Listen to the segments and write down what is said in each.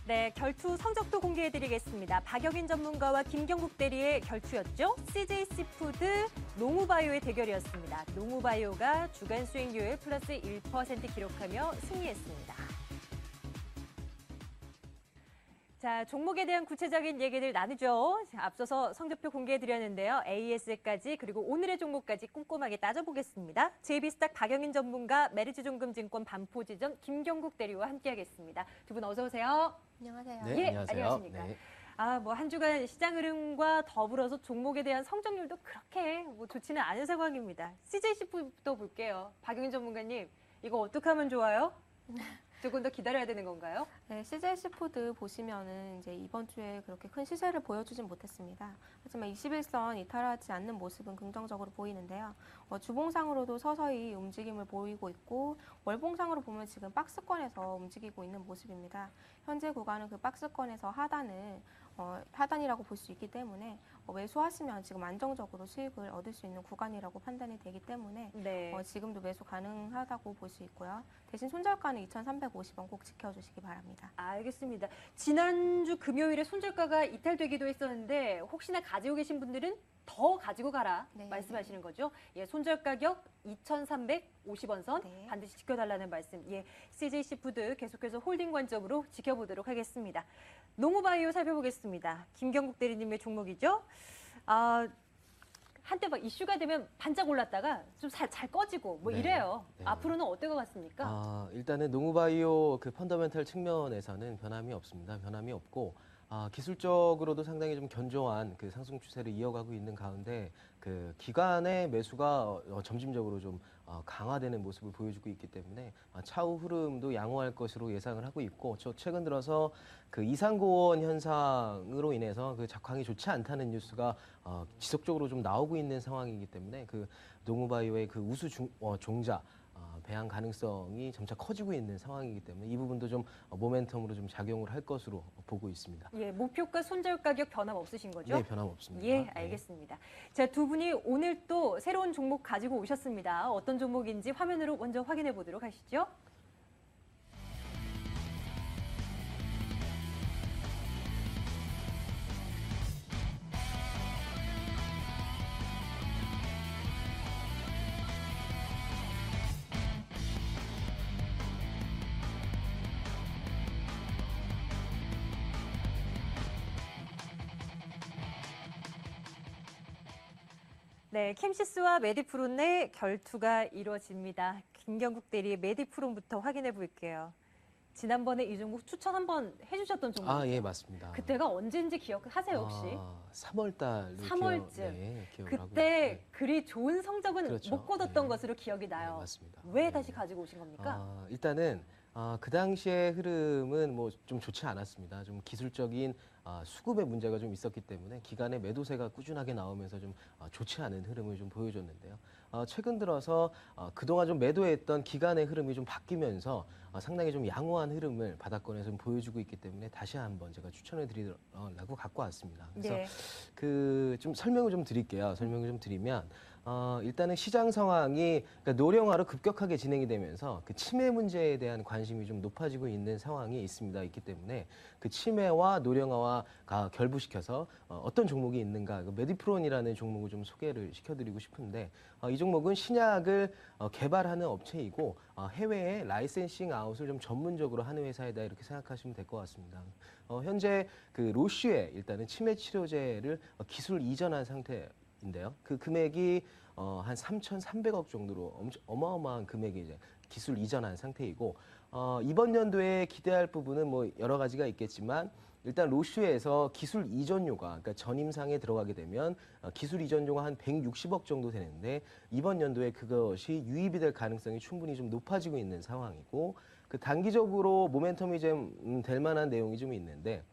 네, 결투 성적도 공개해드리겠습니다. 박영인 전문가와 김경국 대리의 결투였죠. CJ시푸드, 농우바이오의 대결이었습니다. 농우바이오가 주간 수익률 플러스 1% 기록하며 승리했습니다. 자, 종목에 대한 구체적인 얘기들 나누죠. 앞서서 성적표 공개해드렸는데요. AS까지 그리고 오늘의 종목까지 꼼꼼하게 따져보겠습니다. JB스탁 박영인 전문가, 메리츠증권증권 반포지점 김경국 대리와 함께하겠습니다. 두 분 어서 오세요. 안녕하세요. 예, 안녕하세요. 안녕하십니까. 네. 한 주간 시장 흐름과 더불어서 종목에 대한 성적률도 그렇게 좋지는 않은 상황입니다. CJ시푸드부터 볼게요. 박영인 전문가님, 이거 어떻게 하면 좋아요? 조금 더 기다려야 되는 건가요? 네, CJ시푸드 보시면은 이제 이번 주에 그렇게 큰 시세를 보여주진 못했습니다. 하지만 21선 이탈하지 않는 모습은 긍정적으로 보이는데요. 주봉상으로도 서서히 움직임을 보이고 있고 월봉상으로 보면 지금 박스권에서 움직이고 있는 모습입니다. 현재 구간은 그 박스권에서 하단이라고 볼 수 있기 때문에 매수하시면 지금 안정적으로 수익을 얻을 수 있는 구간이라고 판단이 되기 때문에 네. 지금도 매수 가능하다고 볼 수 있고요. 대신 손절가는 2,350원 꼭 지켜주시기 바랍니다. 알겠습니다. 지난주 금요일에 손절가가 이탈되기도 했었는데 혹시나 가지고 계신 분들은 더 가지고 가라 네. 말씀하시는 거죠? 예, 손절 가격 2,350원 선 네. 반드시 지켜달라는 말씀. 예, CJ시푸드 계속해서 홀딩 관점으로 지켜보도록 하겠습니다. 농우바이오 살펴보겠습니다. 김경국 대리님의 종목이죠. 한때 막 이슈가 되면 반짝 올랐다가 좀 잘 꺼지고 네. 이래요. 네. 앞으로는 어떨 것 같습니까? 일단은 농우바이오 그 펀더멘털 측면에서는 변함이 없습니다. 변함이 없고 기술적으로도 상당히 좀 견조한 그 상승 추세를 이어가고 있는 가운데 그 기관의 매수가 점진적으로 좀 강화되는 모습을 보여주고 있기 때문에 차후 흐름도 양호할 것으로 예상을 하고 있고, 최근 들어서 그 이상고원 현상으로 인해서 그 작황이 좋지 않다는 뉴스가 지속적으로 좀 나오고 있는 상황이기 때문에 그 농우바이오의 그 우수 종자 배양 가능성이 점차 커지고 있는 상황이기 때문에 이 부분도 좀 모멘텀으로 좀 작용을 할 것으로 보고 있습니다. 예, 목표가 손절 가격 변함 없으신 거죠? 네, 변함 없습니다. 예, 네. 알겠습니다. 자, 두 분이 오늘 또 새로운 종목 가지고 오셨습니다. 어떤 종목인지 화면으로 먼저 확인해 보도록 하시죠. 네, 캠시스와 메디프론의 결투가 이루어집니다. 김경국 대리의 메디프론부터 확인해 볼게요. 지난번에 이 종목 추천 한번 해주셨던 종목이죠? 예, 맞습니다. 그때가 언제인지 기억하세요, 혹시? 3월 달로 3월쯤. 기억을 하고 그때 있는데. 그리 좋은 성적은 그렇죠. 못 거뒀던 네. 것으로 기억이 나요. 네, 맞습니다. 왜 네. 다시 가지고 오신 겁니까? 일단은 그 당시의 흐름은 뭐 좀 좋지 않았습니다. 좀 기술적인 수급의 문제가 좀 있었기 때문에 기간의 매도세가 꾸준하게 나오면서 좀 좋지 않은 흐름을 좀 보여줬는데요. 최근 들어서 그동안 좀 매도했던 기간의 흐름이 좀 바뀌면서 상당히 좀 양호한 흐름을 바닥권에서 좀 보여주고 있기 때문에 다시 한번 제가 추천을 드리려고 갖고 왔습니다. 그래서 네. 그 좀 설명을 좀 드릴게요. 설명을 좀 드리면 일단은 시장 상황이 그러니까 노령화로 급격하게 진행이 되면서 그 치매 문제에 대한 관심이 좀 높아지고 있는 상황이 있기 때문에 그 치매와 노령화와 결부시켜서 어떤 종목이 있는가, 그 메디프론이라는 종목을 좀 소개를 시켜드리고 싶은데 이 종목은 신약을 개발하는 업체이고 해외에 라이센싱 아웃을 좀 전문적으로 하는 회사이다 이렇게 생각하시면 될 것 같습니다. 현재 그 로슈에 일단은 치매 치료제를 기술 이전한 상태인데요. 그 금액이 한 3,300억 정도로 어마어마한 금액이 이제 기술 이전한 상태이고 이번 연도에 기대할 부분은 뭐 여러 가지가 있겠지만 일단 로슈에서 기술 이전료가 그러니까 전임상에 들어가게 되면 기술 이전료가 한 160억 정도 되는데 이번 연도에 그것이 유입이 될 가능성이 충분히 좀 높아지고 있는 상황이고 그 단기적으로 모멘텀이 좀 될 만한 내용이 좀 있는데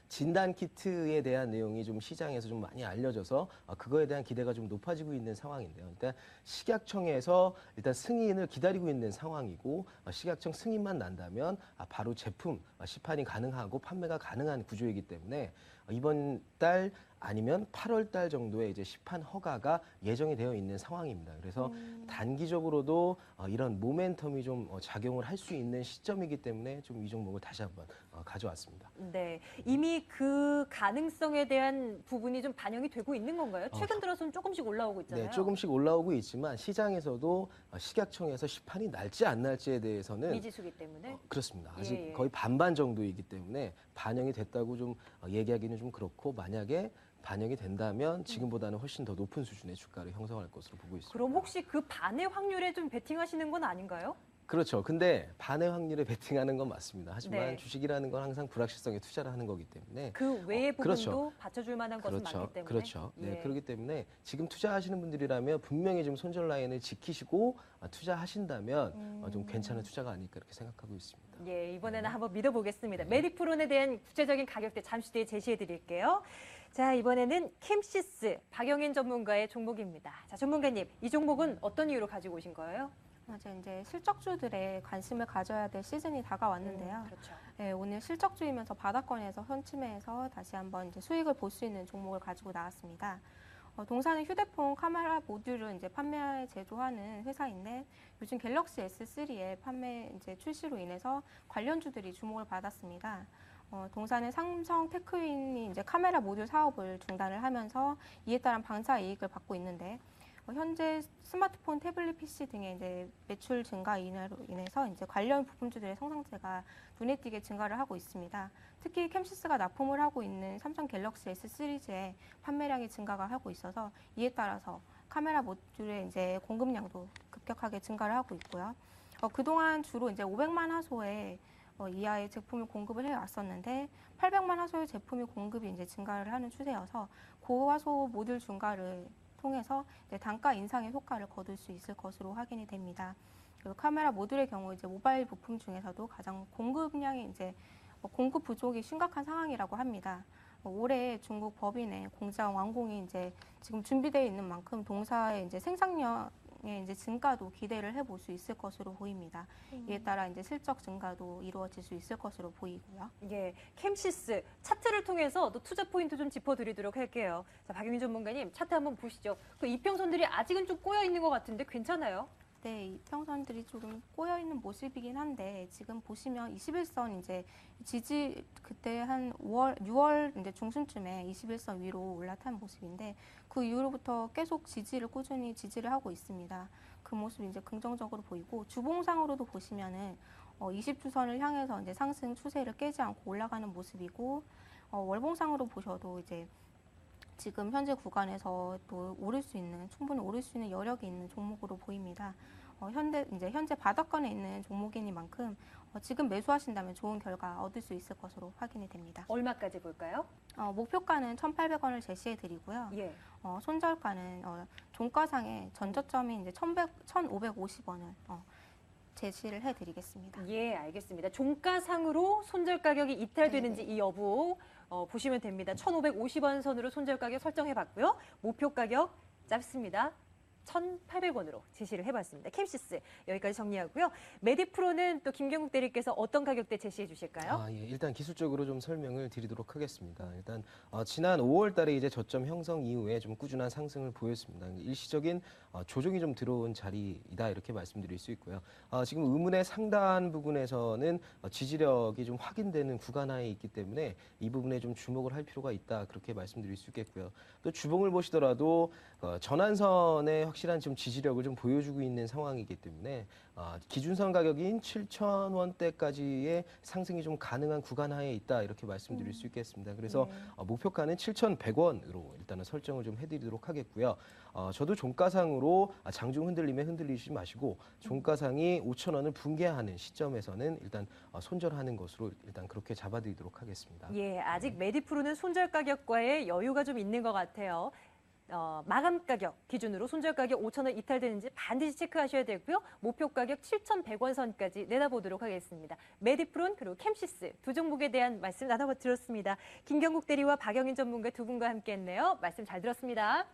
진단 키트에 대한 내용이 좀 시장에서 좀 많이 알려져서 그거에 대한 기대가 좀 높아지고 있는 상황인데요. 일단 식약청에서 일단 승인을 기다리고 있는 상황이고 식약청 승인만 난다면 바로 제품 시판이 가능하고 판매가 가능한 구조이기 때문에 이번 달 아니면 8월 달 정도에 이제 시판 허가가 예정이 되어 있는 상황입니다. 그래서 단기적으로도 이런 모멘텀이 좀 작용을 할 수 있는 시점이기 때문에 좀 이 종목을 다시 한번 가져왔습니다. 네, 이미 그 가능성에 대한 부분이 좀 반영이 되고 있는 건가요? 최근 들어서는 조금씩 올라오고 있잖아요. 네, 조금씩 올라오고 있지만 시장에서도 식약청에서 시판이 날지 안 날지에 대해서는 미지수기 때문에. 그렇습니다. 아직 예, 예. 거의 반반 정도이기 때문에 반영이 됐다고 좀 얘기하기는 좀 그렇고 만약에 반영이 된다면 지금보다는 훨씬 더 높은 수준의 주가를 형성할 것으로 보고 있습니다. 그럼 혹시 그 반의 확률에 좀 베팅하시는 건 아닌가요? 그렇죠. 근데 반의 확률에 베팅하는 건 맞습니다. 하지만 네. 주식이라는 건 항상 불확실성에 투자를 하는 거기 때문에 그 외의 부분도 그렇죠. 받쳐줄 만한 것은 많기 때문에. 그렇죠. 네, 예. 그렇기 때문에 지금 투자하시는 분들이라면 분명히 좀 손절 라인을 지키시고 투자하신다면 좀 괜찮은 투자가 아닐까 이렇게 생각하고 있습니다. 예, 이번에는 한번 믿어보겠습니다. 메디프론에 대한 구체적인 가격대 잠시 뒤에 제시해 드릴게요. 자, 이번에는 캠시스 박영인 전문가의 종목입니다. 자, 전문가님, 이 종목은 어떤 이유로 가지고 오신 거예요? 맞아요. 이제 실적주들의 관심을 가져야 될 시즌이 다가왔는데요. 그렇죠. 네, 오늘 실적주이면서 바닥권에서 현침해서 다시 한번 이제 수익을 볼 수 있는 종목을 가지고 나왔습니다. 동사는 휴대폰 카메라 모듈을 이제 판매 제조하는 회사인데 요즘 갤럭시 S3의 판매 이제 출시로 인해서 관련주들이 주목을 받았습니다. 동사는 삼성 테크윈이 이제 카메라 모듈 사업을 중단을 하면서 이에 따른 방사 이익을 받고 있는데 현재 스마트폰, 태블릿 PC 등의 이제 매출 증가 인해서 이제 관련 부품주들의 성장세가 눈에 띄게 증가를 하고 있습니다. 특히 캠시스가 납품을 하고 있는 삼성 갤럭시 S 시리즈의 판매량이 증가가 하고 있어서 이에 따라서 카메라 모듈의 이제 공급량도 급격하게 증가를 하고 있고요. 그동안 주로 이제 500만 화소의 이하의 제품을 공급을 해왔었는데 800만 화소의 제품이 공급이 이제 증가를 하는 추세여서 고화소 모듈 증가를 통해서 이제 단가 인상의 효과를 거둘 수 있을 것으로 확인이 됩니다. 그리고 카메라 모듈의 경우 이제 모바일 부품 중에서도 가장 공급량이 이제 공급 부족이 심각한 상황이라고 합니다. 올해 중국 법인의 공장 완공이 이제 지금 준비되어 있는 만큼 동사의 이제 생산량의 이제 증가도 기대를 해볼 수 있을 것으로 보입니다. 이에 따라 이제 실적 증가도 이루어질 수 있을 것으로 보이고요. 예, 캠시스 차트를 통해서 또 투자 포인트 좀 짚어드리도록 할게요. 자, 박영민 전문가님 차트 한번 보시죠. 그 이평선들이 아직은 좀 꼬여 있는 것 같은데 괜찮아요? 네, 이평선들이 조금 꼬여 있는 모습이긴 한데 지금 보시면 21선 이제 지지 그때 한 6월 이제 중순쯤에 21선 위로 올라탄 모습인데 그 이후로부터 계속 꾸준히 지지를 하고 있습니다. 그 모습이 이제 긍정적으로 보이고 주봉상으로도 보시면은 20주선을 향해서 이제 상승 추세를 깨지 않고 올라가는 모습이고 월봉상으로 보셔도 이제 지금 현재 구간에서 또 충분히 오를 수 있는 여력이 있는 종목으로 보입니다. 현재 바닥권에 있는 종목이니만큼 지금 매수하신다면 좋은 결과 얻을 수 있을 것으로 확인이 됩니다. 얼마까지 볼까요? 목표가는 1,800원을 제시해 드리고요. 예. 손절가는 종가상의 전저점이 이제 1,550원을 제시를 해 드리겠습니다. 예, 알겠습니다. 종가상으로 손절 가격이 이탈되는지 이 여부 보시면 됩니다. 1,550원 선으로 손절 가격 설정해 봤고요. 목표 가격 짧습니다. 1,800원으로 제시를 해봤습니다. 캠시스 여기까지 정리하고요. 메디프로는 또 김경국 대리께서 어떤 가격대 제시해 주실까요? 예. 일단 기술적으로 좀 설명을 드리도록 하겠습니다. 일단 지난 5월 달에 이제 저점 형성 이후에 좀 꾸준한 상승을 보였습니다. 일시적인 조정이 좀 들어온 자리이다 이렇게 말씀드릴 수 있고요. 지금 의문의 상단 부분에서는 지지력이 좀 확인되는 구간하에 있기 때문에 이 부분에 좀 주목을 할 필요가 있다 그렇게 말씀드릴 수 있겠고요. 또 주봉을 보시더라도 전환선의 확실한 지금 지지력을 좀 보여주고 있는 상황이기 때문에 기준선 가격인 7,000원대까지의 상승이 좀 가능한 구간하에 있다 이렇게 말씀드릴 수 있겠습니다. 그래서 목표가는 7,100원으로 일단은 설정을 좀 해드리도록 하겠고요. 저도 종가상으로 장중 흔들림에 흔들리지 마시고 종가상이 5,000원을 붕괴하는 시점에서는 일단 손절하는 것으로 일단 그렇게 잡아드리도록 하겠습니다. 예, 아직 메디프로는 손절 가격과의 여유가 좀 있는 것 같아요. 마감 가격 기준으로 손절 가격 5,000원 이탈되는지 반드시 체크하셔야 되고요. 목표 가격 7,100원 선까지 내다보도록 하겠습니다. 메디프론 그리고 캠시스 두 종목에 대한 말씀 나눠드렸습니다. 김경국 대리와 박영인 전문가 두 분과 함께했네요. 말씀 잘 들었습니다.